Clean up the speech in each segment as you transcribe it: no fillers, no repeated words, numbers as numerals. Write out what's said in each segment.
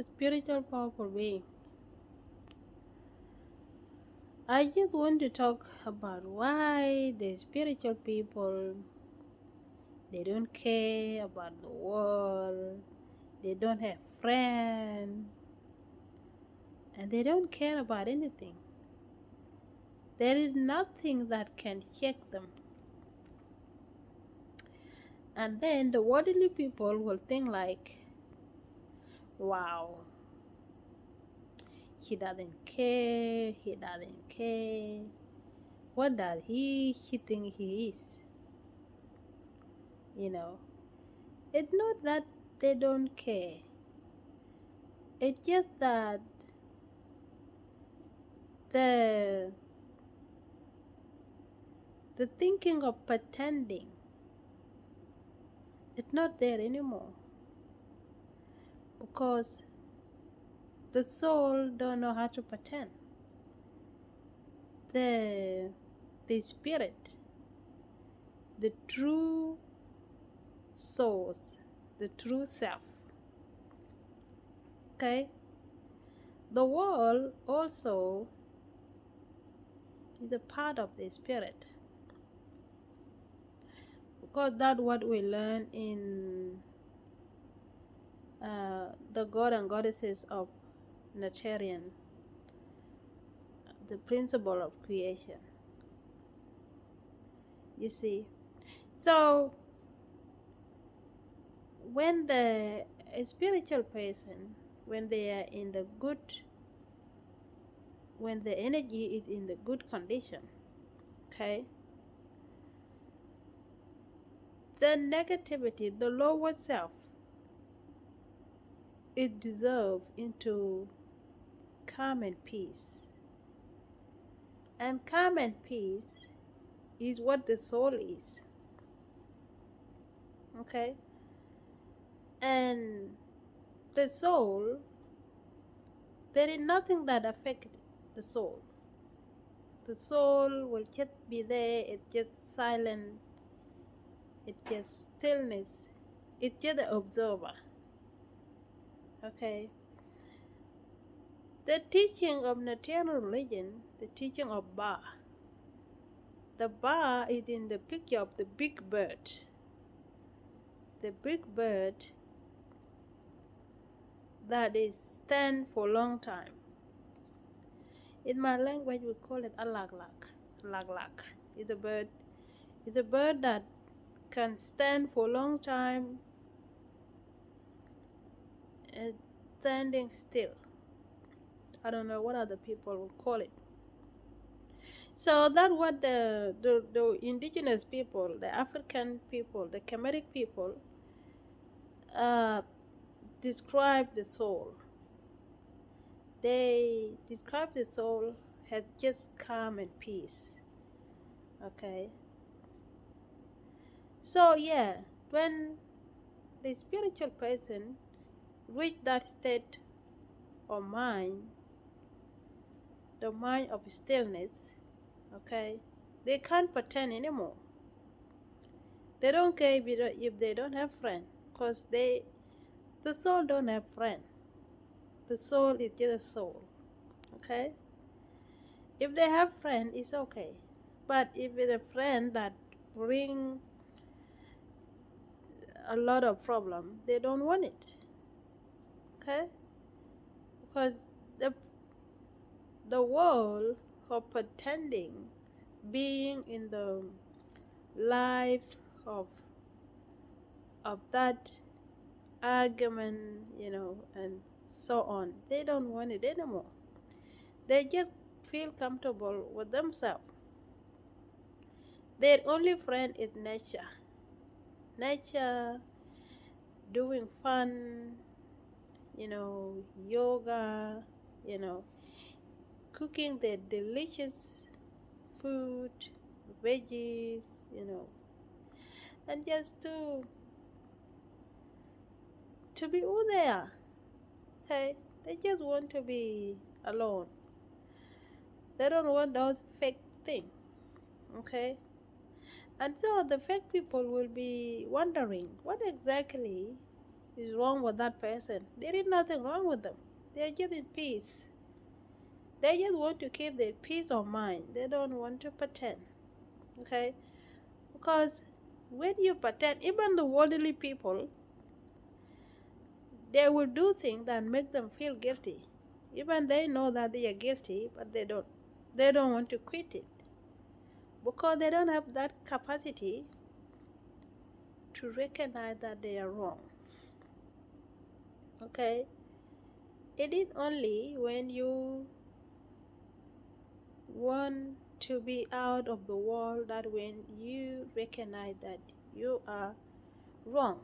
spiritual powerful being. I just want to talk about why the spiritual people, they don't care about the world, they don't have friends, and they don't care about anything. There is nothing that can shake them. And then the worldly people will think like, wow, he doesn't care, he doesn't care. What does he think he is? You know, it's not that they don't care. It's just that the the thinking of pretending, it's not there anymore, because the soul don't know how to pretend. The the spirit, the true source, the true self. Okay? The world also is a part of the spirit, because that's what we learn in the god and goddesses of Natarian, the principle of creation. You see, so when the a spiritual person, when they are in the good, when the energy is in the good condition, okay, the negativity, the lower self, it dissolves into calm and peace. And calm and peace is what the soul is. Okay? And the soul, there is nothing that affects the soul. The soul will just be there, it's just silent, it's just stillness, it's just the observer. Okay? The teaching of Natarian religion, the teaching of Ba, the Ba is in the picture of the big bird. The big bird that is stand for a long time. In my language, we call it alaglak. Alaglak is a bird. It's a bird that can stand for a long time and standing still. I don't know what other people will call it. So that's what the indigenous people, the African people, the Kemetic people uh, describe the soul. They describe the soul as just calm and peace. Okay. So yeah, when the spiritual person reach that state of mind, the mind of stillness, okay, they can't pretend anymore. They don't care if they don't have friends, because the soul don't have friend. The soul is just a soul. Okay? If they have friend, it's okay. But if it's a friend that bring a lot of problem, they don't want it. Okay? Because the world of pretending, being in the life of that argument, and so on, they don't want it anymore. They just feel comfortable with themselves. Their only friend is nature. Nature, doing fun, yoga, cooking their delicious food, veggies, and just to be who they are. Okay? They just want to be alone. They don't want those fake things. Okay? And so the fake people will be wondering what exactly is wrong with that person. There is nothing wrong with them. They are just in peace. They just want to keep their peace of mind. They don't want to pretend. Okay? Because when you pretend, even the worldly people, they will do things that make them feel guilty. Even they know that they are guilty, but they don't want to quit it. Because they don't have that capacity to recognize that they are wrong. Okay? It is only when you want to be out of the world that when you recognize that you are wrong,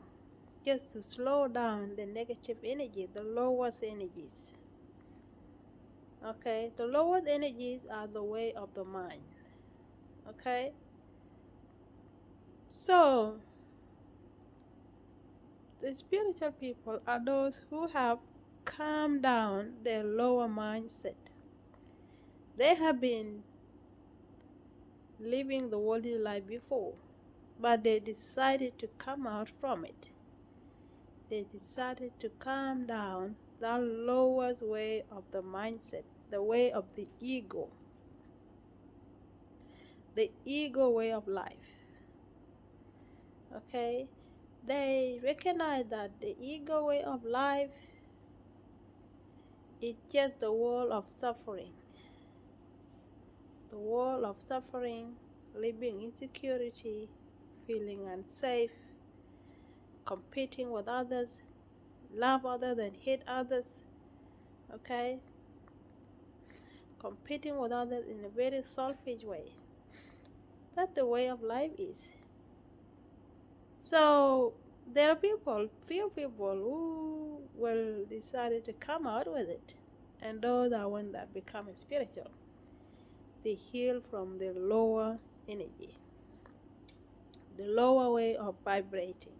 just to slow down the negative energy, the lowest energies. Okay? The lowest energies are the way of the mind. Okay? So, the spiritual people are those who have calmed down their lower mindset. They have been living the worldly life before, but they decided to come out from it. They decided to calm down that lowest way of the mindset, the way of the ego way of life. Okay? They recognize that the ego way of life is just the world of suffering. The world of suffering, living insecurity, feeling unsafe, competing with others, love others and hate others. Okay? Competing with others in a very selfish way. That's the way of life is. So there are few people who will decide to come out with it. And those are ones that become spiritual. They heal from the lower energy, the lower way of vibrating.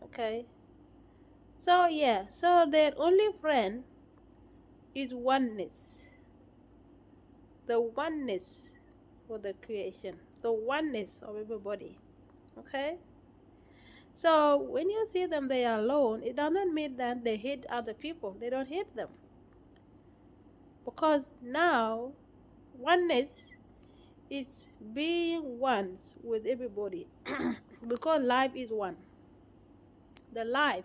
Okay? So their only friend is oneness. The oneness with the creation, the oneness of everybody. Okay? So when you see them they are alone, it doesn't mean that they hate other people. They don't hate them. Because now oneness is being one with everybody. Because life is one. The life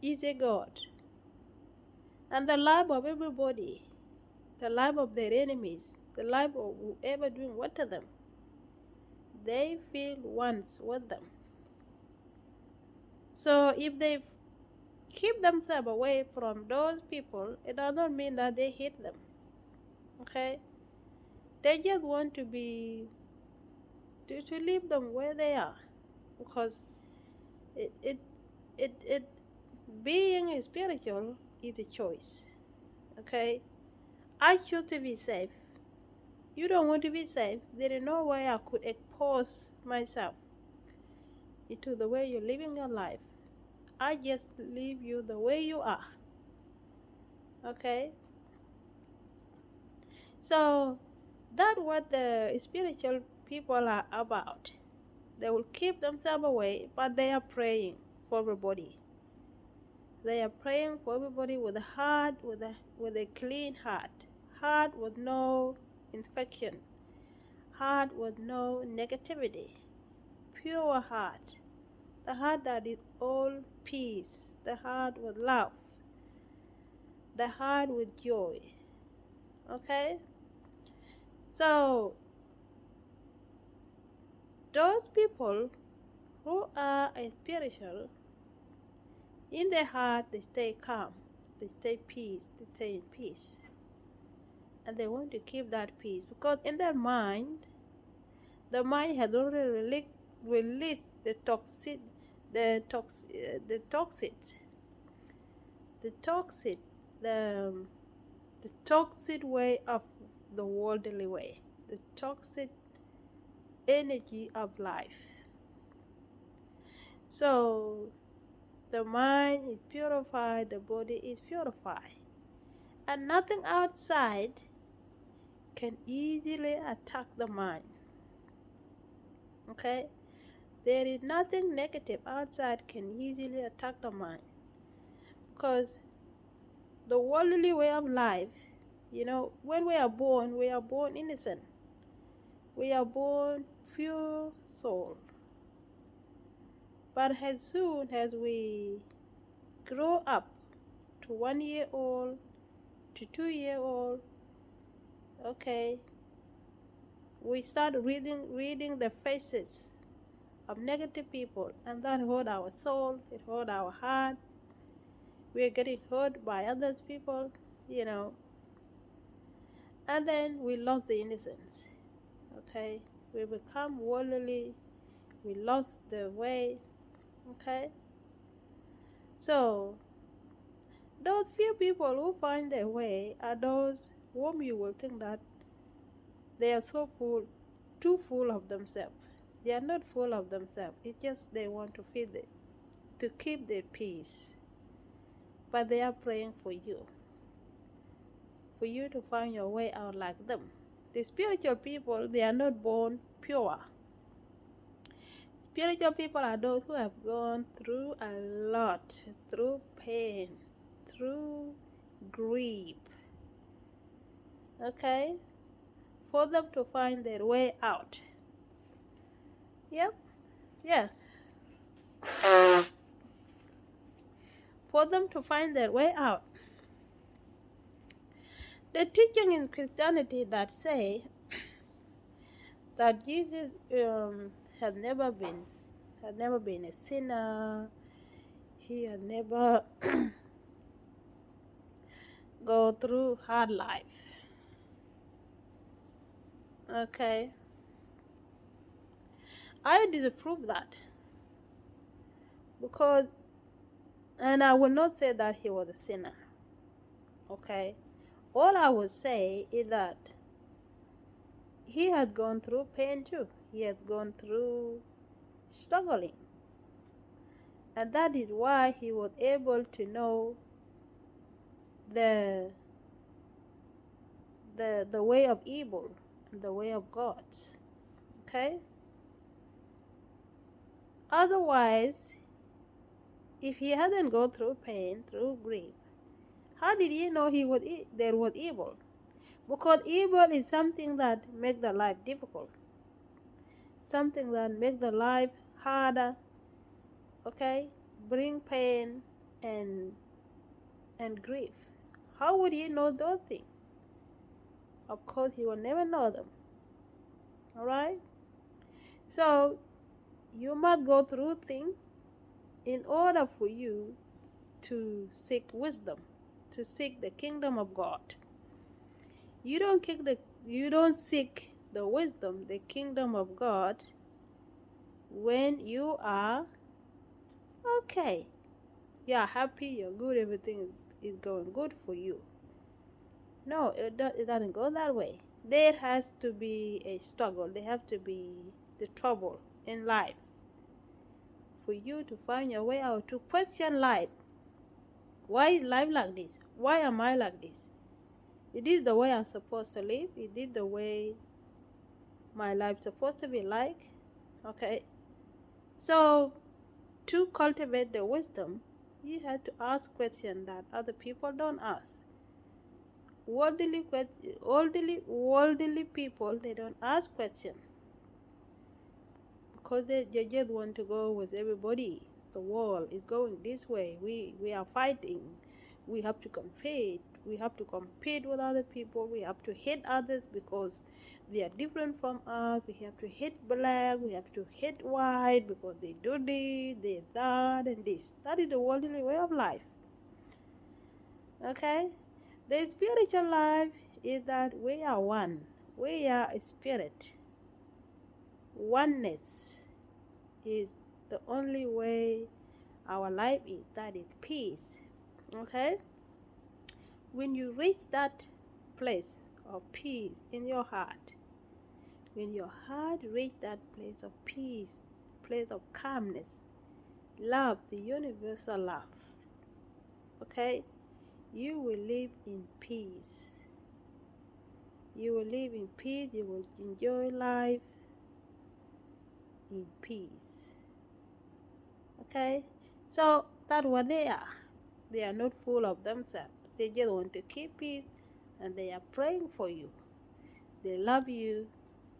is a God. And the life of everybody, the life of their enemies, the life of whoever doing what to them, they feel once with them. So if they keep themselves away from those people, it does not mean that they hate them. Okay? They just want to leave them where they are. Because it being spiritual is a choice. Okay? I choose to be safe. You don't want to be safe. There is no way I could expose myself into the way you're living your life. I just leave you the way you are. Okay? So that's what the spiritual people are about. They will keep themselves away, but they are praying for everybody. They are praying for everybody with a heart, with a clean heart with no infection, heart with no negativity, pure heart, the heart that is all peace, the heart with love, the heart with joy. Okay? So those people who are spiritual, in their heart they stay calm, they stay in peace. And they want to keep that peace because in their mind, the mind has already released the toxic way of the worldly way, the toxic energy of life. So the mind is purified, the body is purified, and nothing outside can easily attack the mind. Okay? There is nothing negative outside can easily attack the mind. Because the worldly way of life, when we are born innocent. We are born pure soul. But as soon as we grow up to 1 year old, to 2 year old, okay, we start reading the faces of negative people, and that hurt our soul, it hurt our heart. We are getting hurt by other people, and then we lost the innocence. Okay, we become worldly, we lost the way. Okay, so those few people who find their way are those whom you will think that they are so full, too full of themselves. They are not full of themselves. It's just they want to feed it, to keep their peace. But they are praying for you to find your way out like them. The spiritual people, they are not born pure. Spiritual people are those who have gone through a lot, through pain, through grief. Okay? For them to find their way out. Yep. Yeah. For them to find their way out. The teaching in Christianity that say that Jesus had never been a sinner. He had never go through hard life. Okay. I disapprove that. Because, and I will not say that he was a sinner. Okay. All I will say is that he had gone through pain too. He had gone through struggling. And that is why he was able to know the way of evil and the way of God. Okay? Otherwise, if he hadn't gone through pain, through grief, how did he know there was evil? Because evil is something that makes the life difficult. Something that makes the life harder. Okay? Bring pain and grief. How would he know those things? Of course, he will never know them. Alright? So, you must go through things in order for you to seek wisdom, to seek the kingdom of God. You don't seek the wisdom, the kingdom of God, when you are okay. You are happy, you're good, everything is going good for you. No, it doesn't go that way. There has to be a struggle. There have to be the trouble in life for you to find your way out, to question life. Why is life like this? Why am I like this? It is the way I'm supposed to live. It is the way my life's supposed to be like. Okay? So, to cultivate the wisdom, you have to ask questions that other people don't ask. Worldly people, they don't ask questions because they just want to go with everybody. The world is going this way. We are fighting. We have to compete. We have to compete with other people. We have to hate others because they are different from us. We have to hate black. We have to hate white because they do this, they that, and this. That is the worldly way of life. Okay? The spiritual life is that we are one. We are a spirit. Oneness is the only way our life is. That is peace. Okay? When you reach that place of peace in your heart, when your heart reach that place of peace, place of calmness, love, the universal love, okay, you will live in peace. You will live in peace. You will enjoy life in peace. Okay? So that's what they are. They are not full of themselves. They just want to keep peace, and they are praying for you. They love you,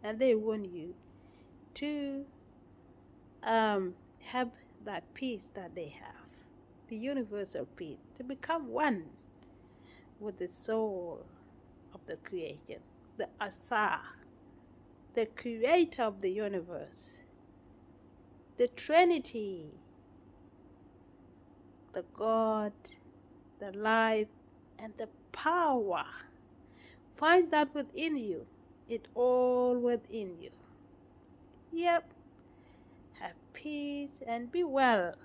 and they want you to have that peace that they have, the universal peace, to become one with the soul of the creation, the Asa, the creator of the universe, the Trinity, the God, the life, and the power. Find that within you. It all within you. Yep. Have peace and be well.